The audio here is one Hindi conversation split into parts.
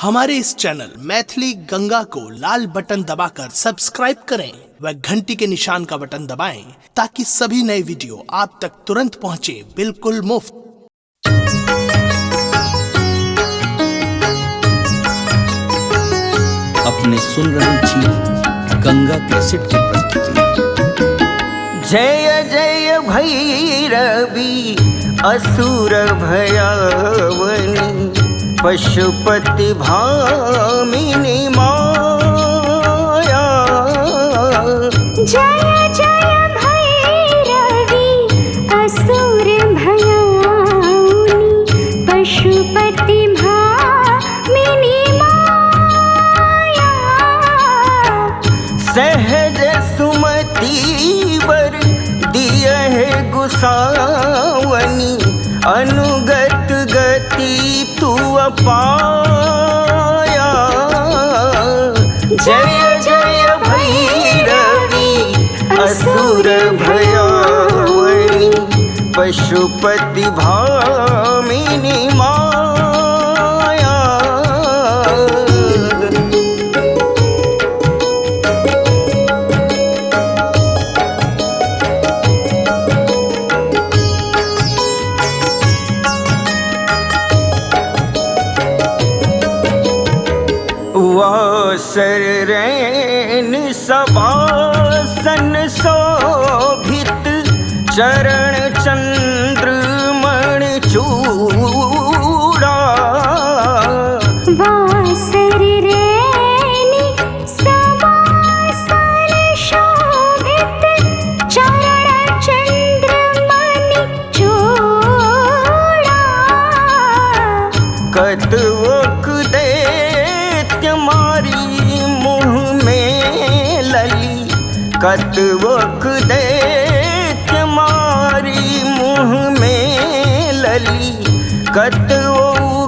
हमारे इस चैनल मैथिली गंगा को लाल बटन दबाकर सब्सक्राइब करें व घंटी के निशान का बटन दबाएं ताकि सभी नए वीडियो आप तक तुरंत पहुंचे बिल्कुल मुफ्त। अपने सुन रहे थी गंगा कैसेट की प्रस्तुति। जय जय भैरवी असुर भयावनी पशुपति भामिनी माया। जय जय भैरवी असुर भयावनी पशुपति भामिनी माया। सहज सुमति वर दिया है गुसावनी अनुगत गति तू अपाया। जय जय भैरवी असुर भयावनी पशुपति भामिनी माया। वासर रैन सवासन शोभित चरण चंद्रमण चूड़ा। वासर रैनी सवासन शोभित चरण चंद्रमणि चूड़ा। कतवक दैत्य मारी मुँह में लली कतवक दैत्य मारी मुँह में लली कतवो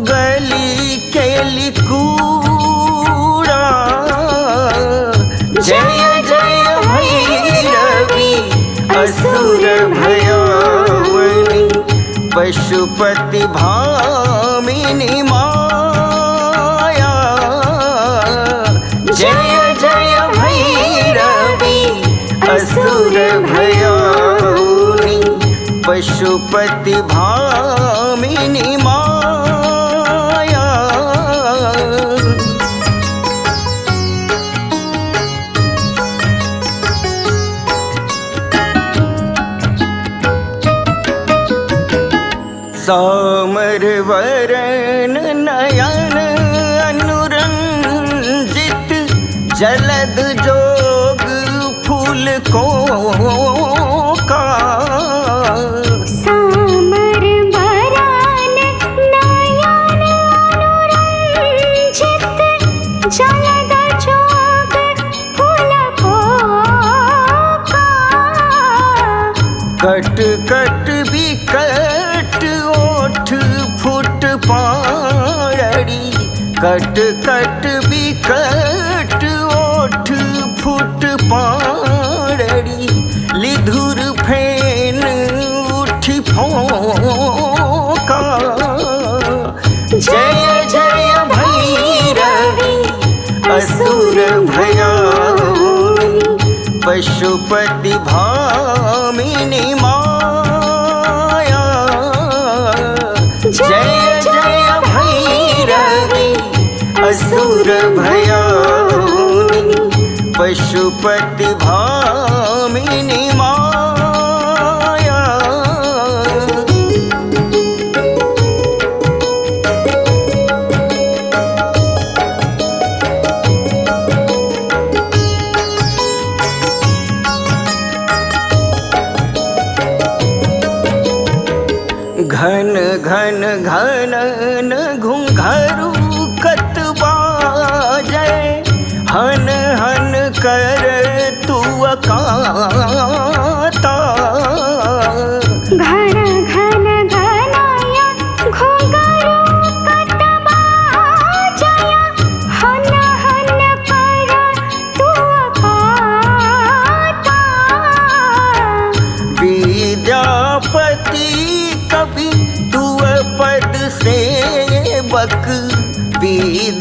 गली केली कूड़ा। जय जय भैरवी असुर भयावनी पशुपति भामिनी माया। जय जय भैरवी असुर भयावनी पशुपति भामिनी माया। सामर वरण नयन अनुरंजित जलद जोग फूल को का। सामर वरण नयन अनुरंजित जलद जोग फूल को का। कट कट बिकट ओठ फुट पारड़ी कट कट बिकट ओठ फुट पारड़ी लिधुर फेन उठी फोका। जय जय भैरवी असुर भयावनी पशुपति भामिनी माया। जय जय भैरवी असुर भयावनी पशुपति भामिनी माया। घन घन घनन घुंघरू कत बाजय हन हन कर तू अकाता।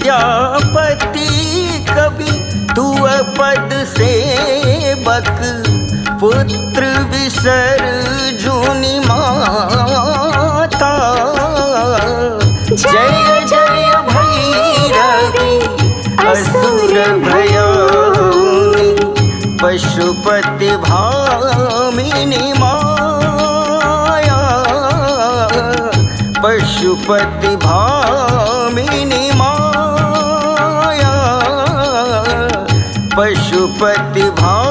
विद्यापति कवि तू पद सेवक पुत्र विसर जुनि माता जय जय भैरवी असुर भयानी पशुपति भामिनी माया पशुपति भामिनी माया पशुपति भामिनी